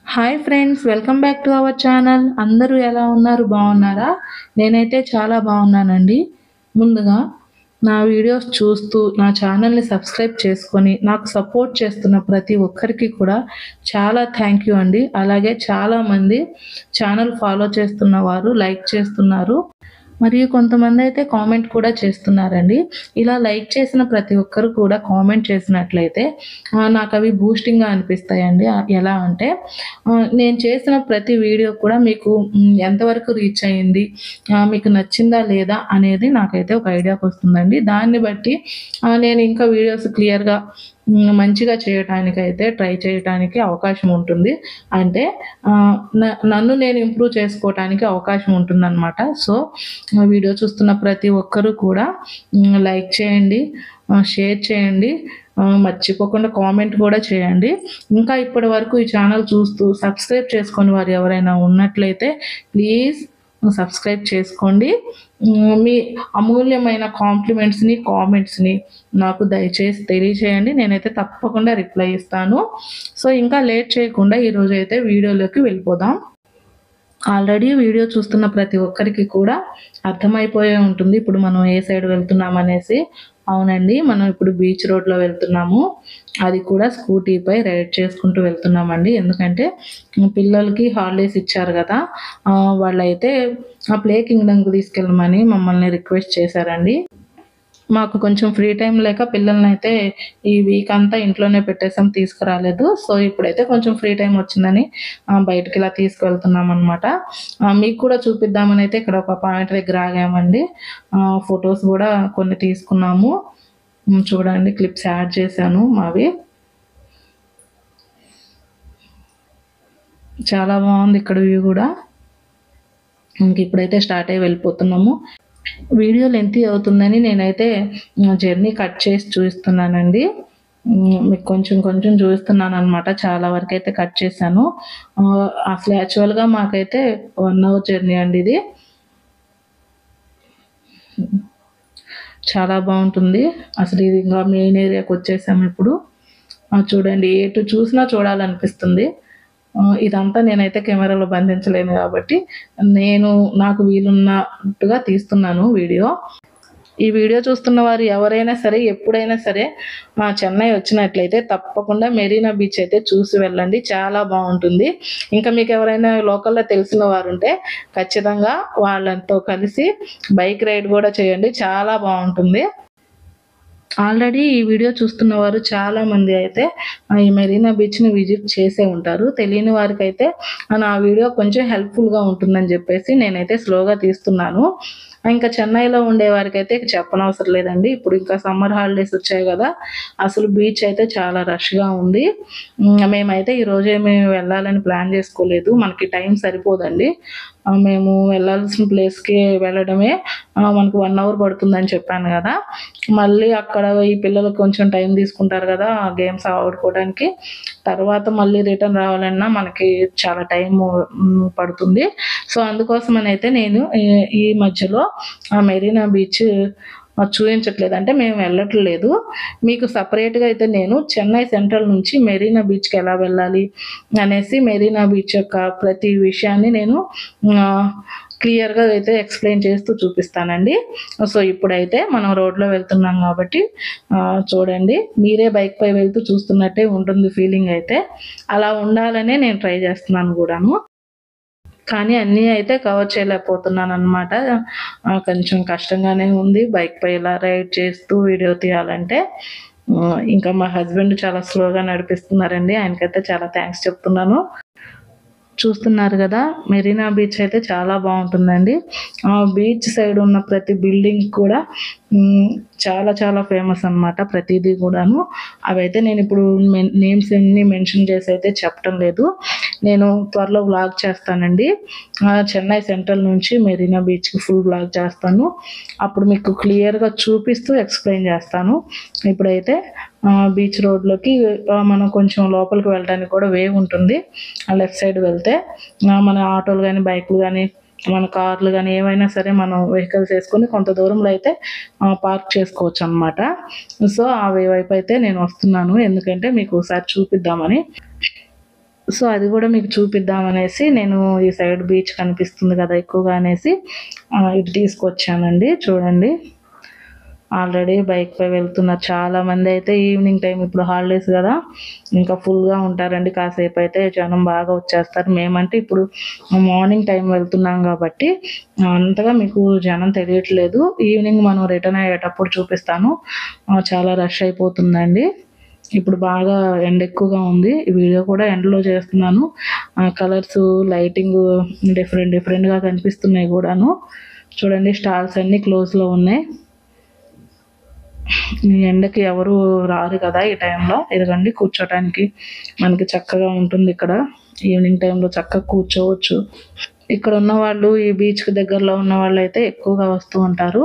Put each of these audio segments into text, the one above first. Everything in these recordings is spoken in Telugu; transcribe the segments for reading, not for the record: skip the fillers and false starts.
Hi friends, welcome back to our channel. అందరూ ఎలా ఉన్నారు? బాగున్నారా? నేనైతే చాలా బాగున్నానండి. ముందుగా నా వీడియోస్ చూస్తూ నా ఛానల్ని సబ్స్క్రైబ్ చేసుకొని నాకు సపోర్ట్ చేస్తున్న ప్రతి ఒక్కరికి కూడా చాలా థ్యాంక్ యూ అండి. అలాగే చాలామంది ఛానల్ ఫాలో చేస్తున్న వారు లైక్ చేస్తున్నారు. మరియు కొంతమందైతే కామెంట్ కూడా చేస్తున్నారండి. ఇలా లైక్ చేసిన ప్రతి ఒక్కరు కూడా కామెంట్ చేసినట్లయితే నాకవి బూస్టింగ్‌గా అనిపిస్తాయండి. ఎలా అంటే నేను చేసిన ప్రతి వీడియో కూడా మీకు ఎంతవరకు రీచ్ అయింది, మీకు నచ్చిందా లేదా అనేది నాకైతే ఒక ఐడియాకొస్తుందండి. దాన్ని బట్టి నేను ఇంకా వీడియోస్ క్లియర్‌గా మంచిగా చేయటానికైతే ట్రై చేయటానికి అవకాశం ఉంటుంది. అంటే నన్ను నేను ఇంప్రూవ్ చేసుకోవటానికి అవకాశం ఉంటుందనమాట. సో, వీడియో చూస్తున్న ప్రతి ఒక్కరు కూడా లైక్ చేయండి, షేర్ చేయండి, మర్చిపోకుండా కామెంట్ కూడా చేయండి. ఇంకా ఇప్పటి వరకు ఈ ఛానల్ చూస్తూ సబ్స్క్రైబ్ చేసుకొని వారు ఎవరైనా ఉన్నట్లయితే ప్లీజ్ సబ్స్క్రైబ్ చేసుకోండి. మీ అమూల్యమైన కామెంట్స్‌ని నాకు దయచేసి తెలియచేయండి. నేనైతే తప్పకుండా రిప్లై ఇస్తాను. సో, ఇంకా లేట్ చేయకుండా ఈరోజైతే వీడియోలోకి వెళ్ళిపోదాం. ఆల్రెడీ వీడియో చూస్తున్న ప్రతి ఒక్కరికి కూడా అర్థమైపోయే ఉంటుంది ఇప్పుడు మనం ఏ సైడ్ వెళ్తున్నామనేసి. అవునండి, మనం ఇప్పుడు బీచ్ రోడ్‌లో వెళ్తున్నాము. అది కూడా స్కూటీపై రైడ్ చేసుకుంటూ వెళ్తున్నామండి. ఎందుకంటే పిల్లలకి హాలిడేస్ ఇచ్చారు గదా! వాళ్ళైతే ప్లే కింగ్డమ్‌కి తీసుకెళ్ళమని మమ్మల్ని రిక్వెస్ట్ చేశారండి. మాకు కొంచెం ఫ్రీ టైమ్ లేక పిల్లలనైతే ఈ వీక్ అంతా ఇంట్లోనే పెట్టేసాం, తీసుకురాలేదు. సో, ఇప్పుడైతే కొంచెం ఫ్రీ టైమ్ వచ్చిందని బయటికిలా తీసుకువెళ్తున్నామనమాట. మీకు కూడా చూపిద్దామనైతే ఇక్కడ ఒక పాయింట్ దగ్గర ఆగామండి. ఫోటోస్ గూడా కొన్ని తీసుకున్నాము. చూడండి, క్లిప్స్ యాడ్ చేశాను మావి. చాలా బావుంది ఇక్కడ వ్యూ గూడా. ఇంకిప్పుడైతే స్టార్ట్ అయ్యి వెళ్ళిపోతున్నాము. వీడియో లెంతీ అవుతుందని నేనైతే జర్నీ కట్ చేసి చూపిస్తున్నానండి. మీకు కొంచెం కొంచెం చూపిస్తున్నాననమాట. చాలా వరకైతే కట్ చేశాను. అసలు యాక్చువల్‌గా మాకైతే 1 అవర్ జర్నీ అండి ఇది. చాలా బావుంటుంది. అసలు ఇది ఇంకా మెయిన్ ఏరియాకొచ్చేసాము ఇప్పుడు. చూడండి, ఎటు చూసినా చూడాలనిపిస్తుంది. ఇదంతా నేనైతే కెమెరాలో బంధించలేను గాబట్టి, నాకు వీలున్నట్టుగా తీస్తున్నాను వీడియో. ఈ వీడియో చూస్తున్న వారు ఎవరైనా సరే, ఎప్పుడైనా సరే చెన్నై వచ్చినట్లయితే తప్పకుండా మెరీనా బీచ్ అయితే చూసి వెళ్ళండి. చాలా బావుంటుంది. ఇంకా మీకెవరైనా లోకల్‌లో తెలిసిన వారుంటే ఖచ్చితంగా వాళ్ళతో కలిసి బైక్ రైడ్ గూడా చేయండి. చాలా బావుంటుంది. ఆల్రెడీ ఈ వీడియో చూస్తున్న వారు చాలామంది అయితే ఈ మెరీనా బీచ్‌ని విజిట్ చేసే ఉంటారు. తెలియని వారికైతే నా వీడియో కొంచెం హెల్ప్‌ఫుల్‌గా ఉంటుందని జెప్పేసి నేనైతే స్లోగా తీస్తున్నాను. ఇంకా చెన్నైలో ఉండేవారికైతే చెప్పనవసరం లేదండి. ఇప్పుడు ఇంకా సమ్మర్ హాలిడేస్ వచ్చాయి గదా! అసలు బీచ్ అయితే చాలా రష్‌గా ఉంది. మేమైతే ఈరోజేమి వెళ్ళాలని ప్లాన్ జేసుకోలేదు. మనకి టైం సరిపోదండి. మేము వెళ్ళాల్సిన ప్లేస్‌కి వెళ్ళడమే మనకు 1 అవర్ పడుతుందని చెప్పాను గదా! మళ్ళీ అక్కడ ఈ పిల్లలకు కొంచెం టైం తీసుకుంటారు గదా! గేమ్స్ ఆడుకోవడానికి. తర్వాత మళ్ళీ రిటర్న్ రావాలన్నా మనకి చాలా టైము పడుతుంది. సో, అందుకోసమనైతే నేను ఈ మధ్యలో మెరీనా బీచ్ చూయించట్లేదు. అంటే మేము వెళ్ళట్లేదు. మీకు సెపరేట్‌గా అయితే నేను చెన్నై సెంట్రల్ నుంచి మెరీనా బీచ్‌కి ఎలా వెళ్ళాలి అనేసి మెరీనా బీచ్ యొక్క ప్రతి విషయాన్ని నేను క్లియర్‌గా అయితే ఎక్స్‌ప్లెయిన్ చేస్తూ చూపిస్తానండి. సో, ఇప్పుడైతే మనం రోడ్‌లో వెళ్తున్నాం కాబట్టి చూడండి, మీరే బైక్‌పై వెళ్తూ చూస్తున్నట్టే ఉంటుంది ఫీలింగ్ అయితే. అలా ఉండాలనే నేను ట్రై చేస్తున్నాను గూడాను. కానీ అన్నీ అయితే కవర్ చేయలేకపోతున్నాననమాట. కొంచెం కష్టంగానే ఉంది బైక్‌పై ఇలా రైడ్ చేస్తూ వీడియో తీయాలంటే. ఇంకా మా హస్బెండ్ చాలా స్లోగా నడిపిస్తున్నారండి. ఆయనకైతే చాలా థాంక్స్ చెప్తున్నాను. చూస్తున్నారు గదా! మెరీనా బీచ్ అయితే చాలా బావుంటుందండి. బీచ్ సైడ్ ఉన్న ప్రతి బిల్డింగ్ కూడా చాలా చాలా ఫేమస్ అనమాట ప్రతీదీ గూడాను. అవైతే నేనిప్పుడు నేమ్స్ అన్నీ మెన్షన్ చేసి అయితే చెప్పటం లేదు. నేను త్వరలో వ్లాగ్ చేస్తానండి. చెన్నై సెంట్రల్ నుంచి మెరీనా బీచ్‌కి ఫుల్ వ్లాగ్ చేస్తాను. అప్పుడు మీకు క్లియర్‌గా చూపిస్తూ ఎక్స్‌ప్లెయిన్ చేస్తాను. ఇప్పుడైతే బీచ్ రోడ్‌లోకి మనం కొంచెం లోపలికి వెళ్ళడానికి కూడా వే ఉంటుంది. లెఫ్ట్ సైడ్ వెళ్తే మన ఆటోలు గానీ, బైకులు గానీ, మన కార్లు గానీ ఏవైనా సరే మనం వెహికల్స్ ఏసుకొని కొంత దూరంలో అయితే పార్క్ చేసుకోవచ్చనమాట. సో, ఆ వే వైపు అయితే నేను వస్తున్నాను. ఎందుకంటే మీకు ఒకసారి చూపిద్దామని. సో అది కూడా మీకు చూపిద్దామనేసి నేను ఈ సైడ్ బీచ్ కనిపిస్తుంది కదా ఎక్కువగా అనేసి ఇటు తీసుకొచ్చానండి. చూడండి ఆల్రెడీ బైక్పై వెళ్తున్నారు చాలామంది. అయితే ఈవినింగ్ టైం ఇప్పుడు హాలిడేస్ కదా, ఇంకా ఫుల్గా ఉంటారండి. కాసేపు అయితే జనం బాగా వచ్చేస్తారు. మేమంటే ఇప్పుడు మార్నింగ్ టైం వెళ్తున్నాం కాబట్టి అంతగా మీకు జనం తెలియట్లేదు. ఈవినింగ్ మనం రిటర్న్ అయ్యేటప్పుడు చూపిస్తాను. చాలా రష్ అయిపోతుందండి. ఇప్పుడు బాగా ఎండ ఎక్కువగా ఉంది. ఈ వీడియో కూడా ఎండలో చేస్తున్నాను. కలర్స్ లైటింగ్ డిఫరెంట్గా కనిపిస్తున్నాయి కూడాను. చూడండి స్టాల్స్ అన్నీ క్లోజ్లో ఉన్నాయి. ఈ ఎండకి ఎవరు రారు కదా ఈ టైంలో. ఇదిగండి కూర్చోటానికి మనకి చక్కగా ఉంటుంది. ఇక్కడ ఈవినింగ్ టైంలో చక్కగా కూర్చోవచ్చు. ఇక్కడ ఉన్న వాళ్ళు ఈ బీచ్కి దగ్గరలో ఉన్న వాళ్ళు అయితే ఎక్కువగా వస్తూ ఉంటారు.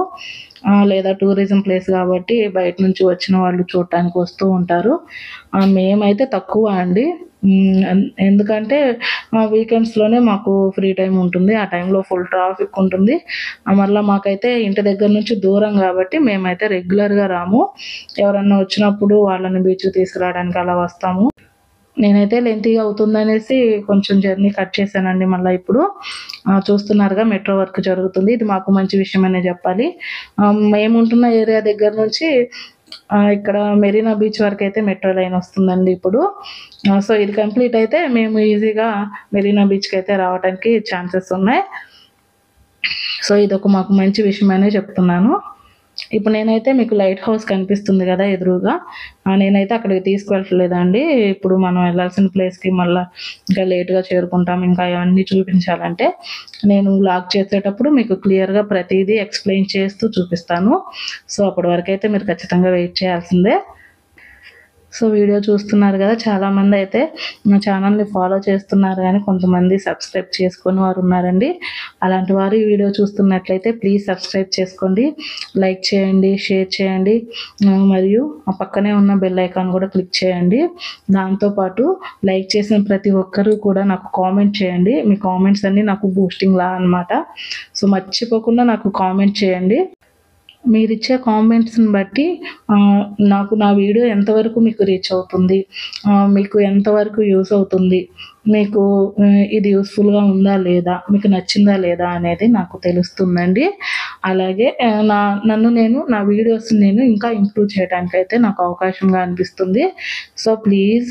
లేదా టూరిజం ప్లేస్ కాబట్టి బయట నుంచి వచ్చిన వాళ్ళు చూడటానికి వస్తూ ఉంటారు. మేమైతే తక్కువ అండి. ఎందుకంటే వీకెండ్స్లోనే మాకు ఫ్రీ టైం ఉంటుంది. ఆ టైంలో ఫుల్ ట్రాఫిక్ ఉంటుంది. మళ్ళీ మాకైతే ఇంటి దగ్గర నుంచి దూరం కాబట్టి మేమైతే రెగ్యులర్గా రాము. ఎవరన్నా వచ్చినప్పుడు వాళ్ళని బీచ్కి తీసుకురావడానికి అలా వస్తాము. నేనైతే లెంతీగా అవుతుందనేసి కొంచెం జర్నీ కట్ చేశానండి. మళ్ళీ ఇప్పుడు చూస్తున్నారుగా మెట్రో వర్క్ జరుగుతుంది. ఇది మాకు మంచి విషయమనే చెప్పాలి. మేముంటున్న ఏరియా దగ్గర నుంచి ఇక్కడ మెరీనా బీచ్ వరకు అయితే మెట్రో లైన్ వస్తుందండి ఇప్పుడు. సో ఇది కంప్లీట్ అయితే మేము ఈజీగా మెరీనా బీచ్కి అయితే రావడానికి ఛాన్సెస్ ఉన్నాయి. సో ఇదొక మాకు మంచి విషయమనే చెప్తున్నాను. ఇప్పుడు నేనైతే మీకు లైట్ హౌస్ కనిపిస్తుంది కదా ఎదురుగా, నేనైతే అక్కడికి తీసుకువెళ్ళలేదండి. ఇప్పుడు మనం వెళ్ళాల్సిన ప్లేస్కి మళ్ళీ ఇంకా లేట్గా చేరుకుంటాం. ఇంకా అవన్నీ చూపించాలంటే నేను వ్లాగ్ చేసేటప్పుడు మీకు క్లియర్గా ప్రతిదీ ఎక్స్ప్లెయిన్ చేస్తూ చూపిస్తాను. సో అప్పటి వరకు అయితే మీరు ఖచ్చితంగా వెయిట్ చేయాల్సిందే. సో వీడియో చూస్తున్నారు కదా, చాలామంది అయితే నా ఛానల్ని ఫాలో చేస్తున్నారు కానీ కొంతమంది సబ్స్క్రైబ్ చేసుకొని వారు ఉన్నారండి. అలాంటి వారు ఈ వీడియో చూస్తున్నట్లయితే ప్లీజ్ సబ్స్క్రైబ్ చేసుకోండి, లైక్ చేయండి, షేర్ చేయండి, మరియు ఆ పక్కనే ఉన్న బెల్ ఐకాన్ కూడా క్లిక్ చేయండి. దాంతోపాటు లైక్ చేసిన ప్రతి ఒక్కరూ కూడా నాకు కామెంట్ చేయండి. మీ కామెంట్స్ అన్నీ నాకు బూస్టింగ్ లా అనమాట. సో మర్చిపోకుండా నాకు కామెంట్ చేయండి. మీరిచ్చే కామెంట్స్ని బట్టి నాకు నా వీడియో ఎంతవరకు మీకు రీచ్ అవుతుంది, మీకు ఎంతవరకు యూస్ అవుతుంది, మీకు ఇది యూస్ఫుల్గా ఉందా లేదా, మీకు నచ్చిందా లేదా అనేది నాకు తెలుస్తుందండి. అలాగే నా వీడియోస్ని నేను ఇంకా ఇంప్రూవ్ చేయడానికి అయితే నాకు అవకాశంగా అనిపిస్తుంది. సో ప్లీజ్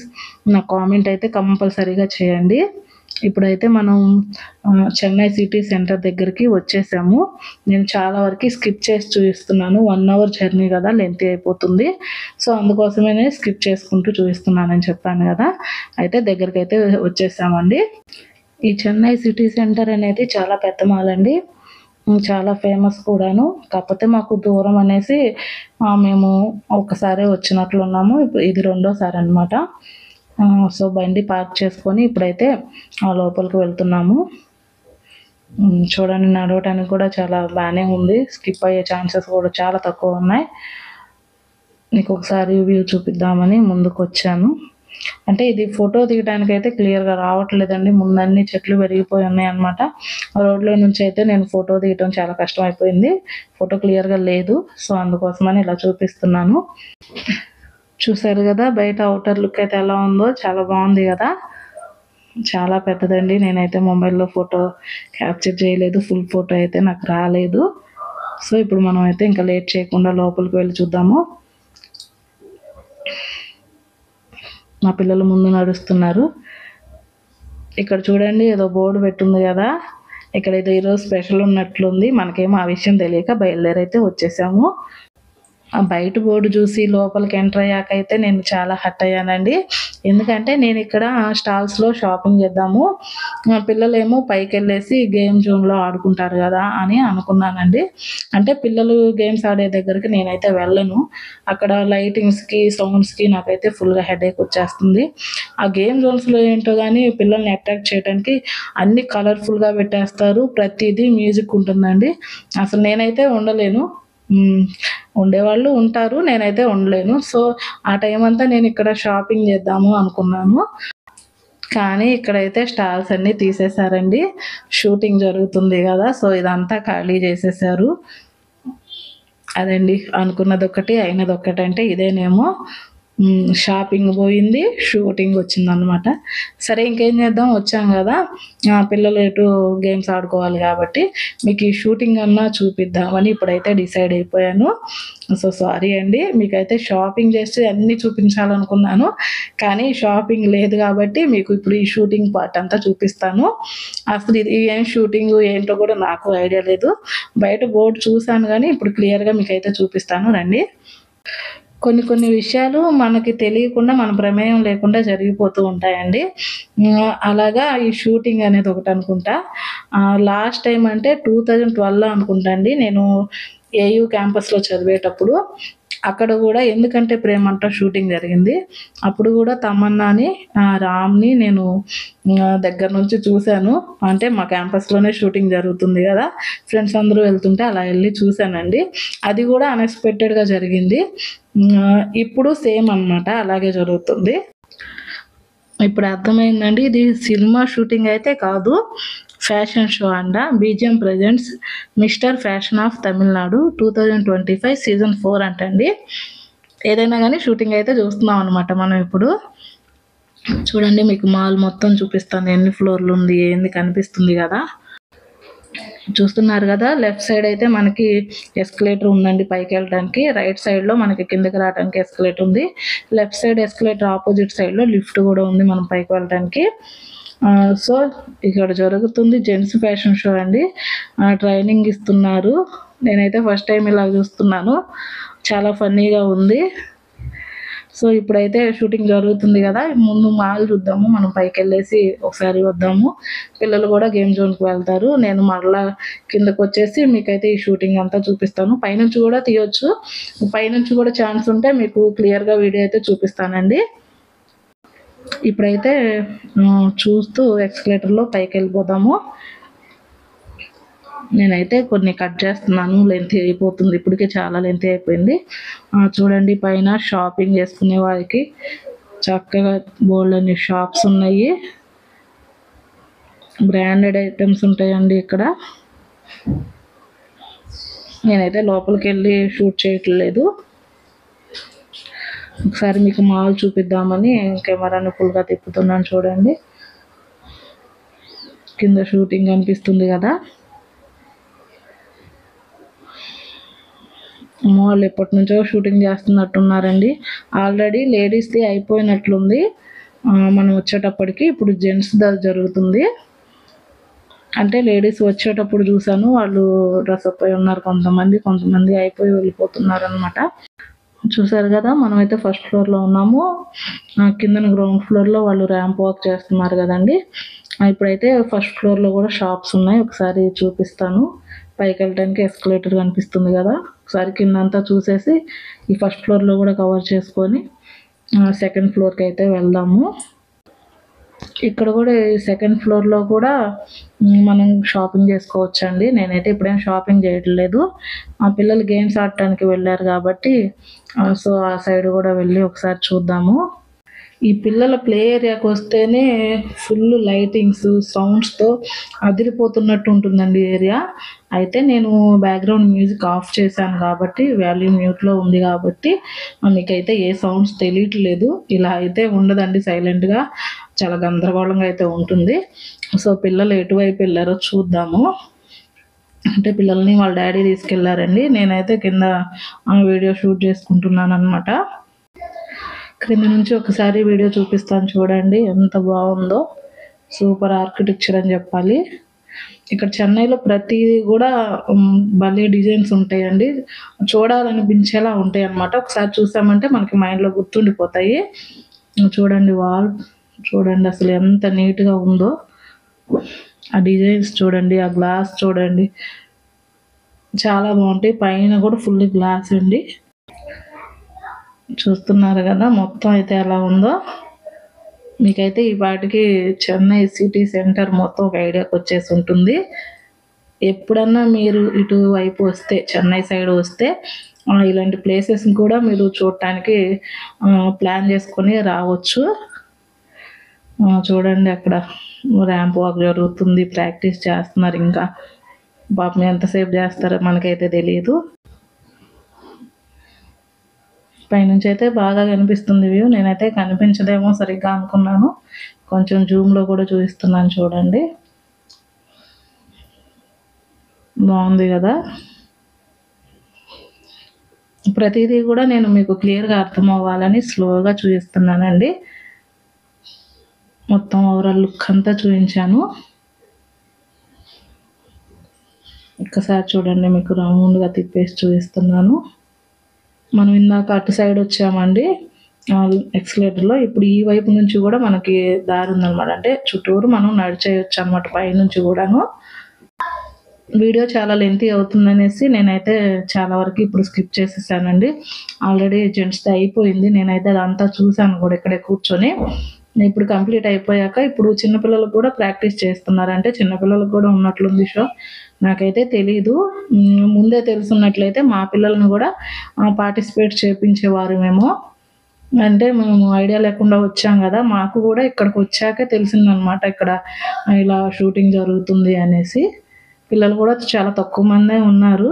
నా కామెంట్ అయితే కంపల్సరీగా చేయండి. ఇప్పుడైతే మనం చెన్నై సిటీ సెంటర్ దగ్గరికి వచ్చేసాము. నేను చాలా వరకు స్కిప్ చేసి చూపిస్తున్నాను. 1 అవర్ జర్నీ కదా, లెంతీ అయిపోతుంది. సో అందుకోసమే స్కిప్ చేసుకుంటూ చూపిస్తున్నానని చెప్పాను కదా. అయితే దగ్గరికి అయితే వచ్చేసామండి. ఈ చెన్నై సిటీ సెంటర్ అనేది చాలా పెద్ద మాల్ అండి, చాలా ఫేమస్ కూడాను. కాకపోతే మాకు దూరం అనేసి మేము ఒకసారి వచ్చినట్లున్నాము. ఇది రెండోసారి అనమాట. సో బండి పార్క్ చేసుకొని ఇప్పుడైతే లోపలికి వెళ్తున్నాము. చూడండి నడవటానికి కూడా చాలా బాగానే ఉంది. స్కిప్ అయ్యే ఛాన్సెస్ కూడా చాలా తక్కువ ఉన్నాయి. మీకు ఒకసారి వ్యూ చూపిద్దామని ముందుకు వచ్చాను. అంటే ఇది ఫోటో తీయడానికి అయితే క్లియర్గా రావట్లేదండి. ముందన్నీ చెట్లు పెరిగిపోయి ఉన్నాయి అనమాట. రోడ్లో నుంచి అయితే నేను ఫోటో తీయటం చాలా కష్టం అయిపోయింది. ఫోటో క్లియర్గా లేదు. సో అందుకోసమని ఇలా చూపిస్తున్నాను. చూసారు కదా బయట అవుటర్ లుక్ అయితే ఎలా ఉందో, చాలా బాగుంది కదా. చాలా పెద్దదండి. నేనైతే మొబైల్లో ఫోటో క్యాప్చర్ చేయలేదు, ఫుల్ ఫోటో అయితే నాకు రాలేదు. సో ఇప్పుడు మనం అయితే ఇంకా లేట్ చేయకుండా లోపలికి వెళ్ళి చూద్దాము. మా పిల్లలు ముందు నడుస్తున్నారు. ఇక్కడ చూడండి ఏదో బోర్డు పెట్టుంది కదా, ఇక్కడ ఏదో ఈరోజు స్పెషల్ ఉన్నట్లుంది. మనకేమో ఆ విషయం తెలియక బయలుదేరైతే వచ్చేసాము. ఆ బయట బోర్డు చూసి లోపలికి ఎంటర్ అయ్యాక అయితే నేను చాలా హర్ట్ అయ్యానండి. ఎందుకంటే నేను ఇక్కడ స్టాల్స్లో షాపింగ్ చేద్దాము, పిల్లలేమో పైకి వెళ్ళేసి గేమ్ జోన్లో ఆడుకుంటారు కదా అని అనుకున్నానండి. అంటే పిల్లలు గేమ్స్ ఆడే దగ్గరికి నేనైతే వెళ్ళను. అక్కడ లైటింగ్స్కి సౌండ్స్కి నాకైతే ఫుల్గా హెడేక్ వచ్చేస్తుంది. ఆ గేమ్ జోన్స్లో ఏంటో కానీ పిల్లల్ని అట్రాక్ట్ చేయడానికి అన్ని కలర్ఫుల్గా పెట్టేస్తారు, ప్రతిదీ మ్యూజిక్ ఉంటుందండి. అసలు నేనైతే ఉండలేను. ఉండేవాళ్ళు ఉంటారు, నేనైతే ఉండలేను. సో ఆ టైం అంతా నేను ఇక్కడ షాపింగ్ చేద్దాము అనుకున్నాను. కానీ ఇక్కడైతే స్టాల్స్ అన్నీ తీసేశారండి. షూటింగ్ జరుగుతుంది కదా, సో ఇదంతా ఖాళీ చేసేసారు. అదండి అనుకున్నది ఒకటి అయినది ఒకటి అంటే ఇదేనేమో. షాపింగ్ పోయింది, షూటింగ్ వచ్చిందనమాట. సరే ఇంకేం చేద్దాం, వచ్చాం కదా, పిల్లలు ఎటు గేమ్స్ ఆడుకోవాలి కాబట్టి మీకు ఈ షూటింగ్ అన్నా చూపిద్దామని ఇప్పుడైతే డిసైడ్ అయిపోయాను. సో సారీ అండి, మీకైతే షాపింగ్ చేస్తే అన్నీ చూపించాలనుకున్నాను, కానీ షాపింగ్ లేదు కాబట్టి మీకు ఇప్పుడు ఈ షూటింగ్ పార్ట్ అంతా చూపిస్తాను. అసలు ఇది ఏం షూటింగ్ ఏంటో కూడా నాకు ఐడియా లేదు, బయట బోర్డు చూశాను కానీ ఇప్పుడు క్లియర్గా మీకైతే చూపిస్తాను రండి. కొన్ని కొన్ని విషయాలు మనకి తెలియకుండా మన ప్రమేయం లేకుండా జరిగిపోతూ ఉంటాయండి. అలాగా ఈ షూటింగ్ అనేది ఒకటి అనుకుంటా. లాస్ట్ టైం అంటే 2012లో అనుకుంటా అండి, నేను ఏయూ క్యాంపస్లో చదివేటప్పుడు అక్కడ కూడా ఎందుకంటే ప్రేమంట షూటింగ్ జరిగింది. అప్పుడు కూడా తమన్నాని, రామ్ని నేను దగ్గర నుంచి చూశాను. అంటే మా క్యాంపస్లోనే షూటింగ్ జరుగుతుంది కదా, ఫ్రెండ్స్ అందరూ వెళ్తుంటే అలా వెళ్ళి చూశానండి. అది కూడా అన్ఎక్స్పెక్టెడ్గా జరిగింది. ఇప్పుడు సేమ్ అన్నమాట, అలాగే జరుగుతుంది. ఇప్పుడు అర్థమైందండి, ఇది సినిమా షూటింగ్ అయితే కాదు, ఫ్యాషన్ షో అంట. BGM presents mister fashion of Tamil Nadu 2025 season 4 అంటండి. ఏదైనా కానీ షూటింగ్ అయితే చూస్తున్నాం అనమాట మనం ఇప్పుడు. చూడండి మీకు మాల్ మొత్తం చూపిస్తాను, ఎన్ని ఫ్లోర్లు ఉంది ఏంది కనిపిస్తుంది కదా. చూస్తున్నారు కదా, లెఫ్ట్ సైడ్ అయితే మనకి ఎస్కలేటర్ ఉందండి పైకి వెళ్ళడానికి, రైట్ సైడ్లో మనకి కిందకి రావడానికి ఎస్కలేటర్ ఉంది, లెఫ్ట్ సైడ్ ఎస్కలేటర్ ఆపోజిట్ సైడ్లో లిఫ్ట్ కూడా ఉంది మనం పైకి వెళ్ళడానికి. సో ఇక్కడ జరుగుతుంది జెంట్స్ ఫ్యాషన్ షో అండి. ట్రైనింగ్ ఇస్తున్నారు, నేనైతే ఫస్ట్ టైం ఇలా చూస్తున్నాను, చాలా ఫన్నీగా ఉంది. సో ఇప్పుడైతే షూటింగ్ జరుగుతుంది కదా, ముందు మాల్ చూద్దాము, మనం పైకి వెళ్ళేసి ఒకసారి వద్దాము. పిల్లలు కూడా గేమ్ జోన్కి వెళ్తారు, నేను మరలా కిందకు వచ్చేసి మీకైతే ఈ షూటింగ్ అంతా చూపిస్తాను. పైనుంచి కూడా తీయొచ్చు, పైనుంచి కూడా ఛాన్స్ ఉంటే మీకు క్లియర్గా వీడియో అయితే చూపిస్తానండి. ఇప్పుడైతే చూస్తూ ఎక్స్కలేటర్లో పైకి వెళ్ళిపోదాము. నేనైతే కొన్ని కట్ చేస్తున్నాను, లెంత్ అయిపోతుంది, ఇప్పటికే చాలా లెంత్ అయిపోయింది. చూడండి పైన షాపింగ్ చేసుకునే వారికి చక్కగా బోల్డ్ అన్ని షాప్స్ ఉన్నాయి, బ్రాండెడ్ ఐటమ్స్ ఉంటాయండి ఇక్కడ. నేనైతే లోపలికి వెళ్ళి షూట్ చేయట్లేదు, ఒకసారి మీకు మాల్ చూపిద్దామని కెమెరాని ఫుల్గా తిప్పుతున్నాను. చూడండి కింద షూటింగ్ అనిపిస్తుంది కదా. మాల్ ఎప్పటి నుంచో షూటింగ్ చేస్తున్నట్టున్నారండి, ఆల్రెడీ లేడీస్ది అయిపోయినట్లుంది. మనం వచ్చేటప్పటికి ఇప్పుడు జెంట్స్ జరుగుతుంది. అంటే లేడీస్ వచ్చేటప్పుడు చూసాను, వాళ్ళు డ్రెస్అప్ అయి ఉన్నారు కొంతమంది అయిపోయి వెళ్ళిపోతున్నారు అనమాట. చూసారు కదా, మనమైతే ఫస్ట్ ఫ్లోర్లో ఉన్నాము, కింద గ్రౌండ్ ఫ్లోర్లో వాళ్ళు ర్యాంప్ వాక్ చేస్తున్నారు కదండి. ఇప్పుడైతే ఫస్ట్ ఫ్లోర్లో కూడా షాప్స్ ఉన్నాయి, ఒకసారి చూపిస్తాను. పైకి వెళ్ళడానికి ఎస్కలేటర్ కనిపిస్తుంది కదా, ఒకసారి కింద అంతా చూసేసి ఈ ఫస్ట్ ఫ్లోర్లో కూడా కవర్ చేసుకొని సెకండ్ ఫ్లోర్కి అయితే వెళ్దాము. ఇక్కడ కూడా సెకండ్ ఫ్లోర్లో కూడా మనం షాపింగ్ చేసుకోవచ్చు అండి. నేనైతే ఇప్పుడేం షాపింగ్ చేయట్లేదు, మా పిల్లలు గేమ్స్ ఆడటానికి వెళ్ళారు కాబట్టి సో ఆ సైడ్ కూడా వెళ్ళి ఒకసారి చూద్దాము. ఈ పిల్లల ప్లే ఏరియాకి వస్తేనే ఫుల్ లైటింగ్స్ సౌండ్స్తో అదిరిపోతున్నట్టు ఉంటుందండి ఏరియా. అయితే నేను బ్యాక్గ్రౌండ్ మ్యూజిక్ ఆఫ్ చేశాను కాబట్టి, వాల్యూమ్ మ్యూట్లో ఉంది కాబట్టి మీకైతే ఏ సౌండ్స్ తెలియట్లేదు. ఇలా అయితే ఉండదండి, సైలెంట్గా చాలా గందరగోళంగా అయితే ఉంటుంది. సో పిల్లలు ఎటువైపు వెళ్ళారో చూద్దాము. అంటే పిల్లల్ని వాళ్ళ డాడీ తీసుకెళ్లారండి, నేనైతే కింద వీడియో షూట్ చేసుకుంటున్నాను అనమాట. క్రింద నుంచి ఒకసారి వీడియో చూపిస్తాను చూడండి, ఎంత బాగుందో, సూపర్ ఆర్కిటెక్చర్ అని చెప్పాలి. ఇక్కడ చెన్నైలో ప్రతిదీ కూడా భలే డిజైన్స్ ఉంటాయండి, చూడాలనిపించేలా ఉంటాయి అన్నమాట. ఒకసారి చూసామంటే మనకి మైండ్లో గుర్తుండిపోతాయి. చూడండి వాల్, చూడండి అసలు ఎంత నీట్గా ఉందో, ఆ డిజైన్స్ చూడండి, ఆ గ్లాస్ చూడండి, చాలా బాగుంటాయి. పైన కూడా ఫుల్ గ్లాస్ అండి, చూస్తున్నారు కదా మొత్తం అయితే ఎలా ఉందో. మీకైతే ఈ పాటికి చెన్నై సిటీ సెంటర్ మొత్తం ఒక ఐడియాకి వచ్చేసి ఉంటుంది. ఎప్పుడన్నా మీరు ఇటువైపు వస్తే, చెన్నై సైడ్ వస్తే ఇలాంటి ప్లేసెస్ కూడా మీరు చూడటానికి ప్లాన్ చేసుకొని రావచ్చు. చూడండి అక్కడ ర్యాంప్ వాక్ జరుగుతుంది, ప్రాక్టీస్ చేస్తున్నారు. ఇంకా పాపం ఎంతసేపు చేస్తారో మనకైతే తెలియదు. పైనుంచి అయితే బాగా కనిపిస్తుంది వ్యూ. నేనైతే కనిపించదేమో సరిగ్గా అనుకున్నాను. కొంచెం జూమ్లో కూడా చూపిస్తున్నాను చూడండి. బాగుంది కదా. ప్రతిదీ కూడా నేను మీకు క్లియర్గా అర్థం అవ్వాలని స్లోగా చూపిస్తున్నానండి. మొత్తం ఓవరాల్ లుక్ అంతా చూపించాను. ఒక్కసారి చూడండి, మీకు రౌండ్గా తిప్పేసి చూపిస్తున్నాను. మనం ఇందాక అటు సైడ్ వచ్చామండి ఎక్స్లేటర్లో. ఇప్పుడు ఈ వైపు నుంచి కూడా మనకి దారి ఉందన్నమాట. అంటే చుట్టూరు మనం నడిచేయచ్చు అనమాట పైనుంచి కూడాను. వీడియో చాలా లెంతీ అవుతుందనేసి నేనైతే చాలా వరకు ఇప్పుడు స్కిప్ చేసేసానండి. ఆల్రెడీ జెంట్స్ది అయిపోయింది. నేనైతే అదంతా చూశాను కూడా ఇక్కడే కూర్చొని. ఇప్పుడు కంప్లీట్ అయిపోయాక ఇప్పుడు చిన్నపిల్లలకు కూడా ప్రాక్టీస్ చేస్తున్నారు. అంటే చిన్నపిల్లలకు కూడా ఉన్నట్లుంది షో. నాకైతే తెలీదు. ముందే తెలుసున్నట్లయితే మా పిల్లలను కూడా పార్టిసిపేట్ చేయించేవారు మేము. అంటే మేము ఐడియా లేకుండా వచ్చాం కదా, మాకు కూడా ఇక్కడికి వచ్చాకే తెలిసిందనమాట ఇక్కడ ఇలా షూటింగ్ జరుగుతుంది అనేసి. పిల్లలు కూడా చాలా తక్కువ మందే ఉన్నారు.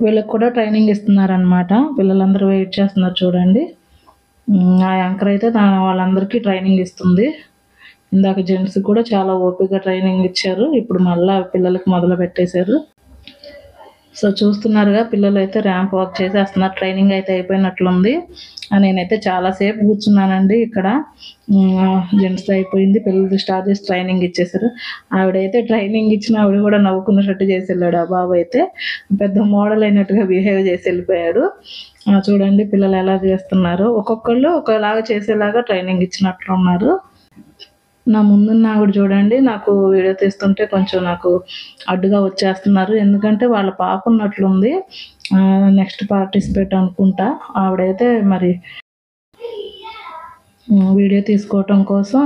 వీళ్ళకి కూడా ట్రైనింగ్ ఇస్తున్నారనమాట. పిల్లలందరూ వెయిట్ చేస్తున్నారు చూడండి. ఆ యాంకర్ అయితే వాళ్ళందరికీ ట్రైనింగ్ ఇస్తుంది. ఇందాక జెంట్స్ కూడా చాలా ఓపికగా ట్రైనింగ్ ఇచ్చారు. ఇప్పుడు మళ్ళీ పిల్లలకి మొదలు పెట్టేశారు. సో చూస్తున్నారుగా, పిల్లలు అయితే ర్యాంప్ వాక్ చేసేస్తున్నారు. ట్రైనింగ్ అయితే అయిపోయినట్లుంది. నేనైతే చాలాసేపు కూర్చున్నానండి ఇక్కడ. జెంట్స్ అయిపోయింది, పిల్లలు స్టార్ట్ చేసి ట్రైనింగ్ ఇచ్చేసారు. ఆవిడైతే ట్రైనింగ్ ఇచ్చిన ఆవిడ కూడా నవ్వుకున్నట్టు చేసి వెళ్ళాడు. ఆ బాబు అయితే పెద్ద మోడల్ అయినట్టుగా బిహేవ్ చేసి వెళ్ళిపోయాడు. చూడండి పిల్లలు ఎలా చేస్తున్నారు. ఒక్కొక్కళ్ళు ఒకలాగా చేసేలాగా ట్రైనింగ్ ఇచ్చినట్లు ఉన్నారు. నా ముందున్న ఆవిడ చూడండి, నాకు వీడియో తీస్తుంటే కొంచెం నాకు అడ్డుగా వచ్చేస్తున్నారు. ఎందుకంటే వాళ్ళ పాప ఉన్నట్లుంది. నెక్స్ట్ పార్టిసిపేట్ అనుకుంటా. ఆవిడైతే మరి వీడియో తీసుకోవటం కోసం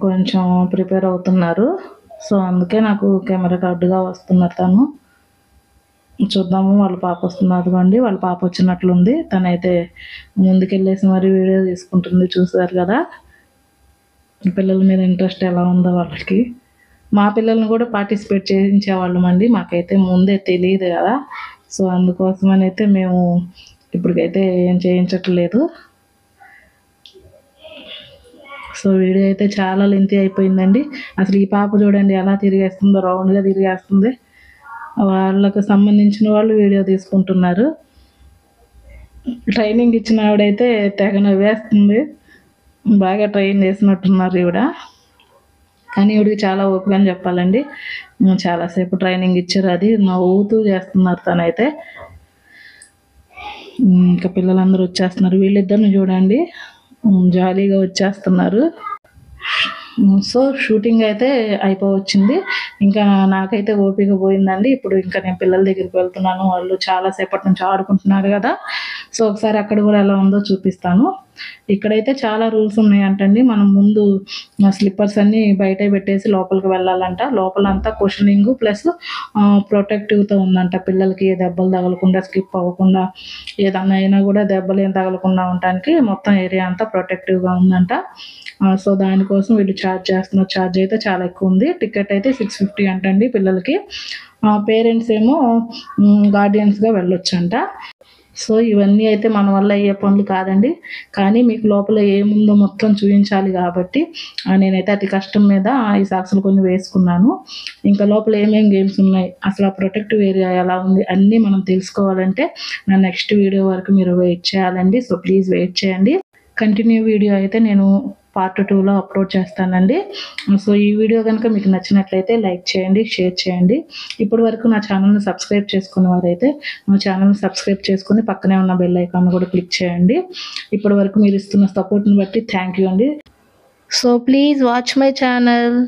కొంచెం ప్రిపేర్ అవుతున్నారు. సో అందుకే నాకు కెమెరాకి అడ్డుగా వస్తున్నారు తను. చూద్దాము, వాళ్ళ పాప వస్తుంది. అదిగోండి వాళ్ళ పాప వచ్చినట్లుంది. తనైతే ముందుకెళ్ళేసి మరి వీడియో తీసుకుంటుంది. చూసారు కదా పిల్లల మీద ఇంట్రెస్ట్ ఎలా ఉందో వాళ్ళకి. మా పిల్లల్ని కూడా పార్టిసిపేట్ చేయించేవాళ్ళం అండి. మాకైతే ముందే తెలియదు కదా. సో అందుకోసమని అయితే మేము ఇప్పటికైతే ఏం చేయించట్లేదు. సో వీడియో అయితే చాలా లెంతీ అయిపోయిందండి. అసలు ఈ పాప చూడండి ఎలా తిరిగేస్తుందో, రౌండ్గా తిరిగేస్తుంది. వాళ్ళకు సంబంధించిన వాళ్ళు వీడియో తీసుకుంటున్నారు. ట్రైనింగ్ ఇచ్చిన ఆవిడైతే తెగ నవ్వేస్తుంది. బాగా ట్రైన్ చేసినట్టున్నారు ఈవిడ. కానీ ఈవిడికి చాలా ఓపిక అని చెప్పాలండి. చాలాసేపు ట్రైనింగ్ ఇచ్చారు. అది నవ్వుతూ చేస్తున్నారు తనైతే. ఇంకా పిల్లలందరూ వచ్చేస్తున్నారు. వీళ్ళిద్దరిని చూడండి జాలీగా వచ్చేస్తున్నారు. సో షూటింగ్ అయితే అయిపోవచ్చింది. ఇంకా నాకైతే ఓపిక పోయిందండి. ఇప్పుడు ఇంకా నేను పిల్లల దగ్గరికి వెళ్తున్నాను. వాళ్ళు చాలాసేపటి నుంచి ఆడుకుంటున్నారు కదా. సో ఒకసారి అక్కడ కూడా ఎలా ఉందో చూపిస్తాను. ఇక్కడైతే చాలా రూల్స్ ఉన్నాయంటండి. మనం ముందు స్లిప్పర్స్ అన్నీ బయట పెట్టేసి లోపలికి వెళ్ళాలంట. లోపలంతా క్వశ్చనింగ్ ప్లస్ ప్రొటెక్టివ్తో ఉందంట. పిల్లలకి ఏ దెబ్బలు తగలకుండా, స్కిప్ అవ్వకుండా, ఏదన్నా అయినా కూడా దెబ్బలు ఏం తగలకుండా ఉండటానికి మొత్తం ఏరియా అంతా ప్రొటెక్టివ్గా ఉందంట. సో దానికోసం వీళ్ళు ఛార్జ్ చేస్తున్నారు. ఛార్జ్ అయితే చాలా ఎక్కువ ఉంది. టికెట్ అయితే 650 అంటండి పిల్లలకి. పేరెంట్స్ ఏమో గార్డియన్స్గా వెళ్ళొచ్చంట. సో ఇవన్నీ అయితే మన వల్ల అయ్యే పనులు కాదండి. కానీ మీకు లోపల ఏముందో మొత్తం చూపించాలి కాబట్టి నేనైతే అతి కష్టం మీద ఈ సాక్స్లు కొన్ని వేసుకున్నాను. ఇంకా లోపల ఏమేమి గేమ్స్ ఉన్నాయి, అసలు ఆ ప్రొటెక్టివ్ ఏరియా ఎలా ఉంది అన్నీ మనం తెలుసుకోవాలంటే నా నెక్స్ట్ వీడియో వరకు మీరు వెయిట్ చేయాలండి. సో ప్లీజ్ వెయిట్ చేయండి. కంటిన్యూ వీడియో అయితే నేను పార్ట్ 2లో అప్లోడ్ చేస్తానండి. సో ఈ వీడియో కనుక మీకు నచ్చినట్లయితే లైక్ చేయండి, షేర్ చేయండి. ఇప్పటి వరకు నా ఛానల్ని సబ్స్క్రైబ్ చేసుకున్న వారైతే నా ఛానల్ని సబ్స్క్రైబ్ చేసుకుని పక్కనే ఉన్న బెల్ ఐకాన్ కూడా క్లిక్ చేయండి. ఇప్పటి వరకు మీరు ఇస్తున్న సపోర్ట్ని బట్టి థ్యాంక్ యూ అండి. So please watch my channel.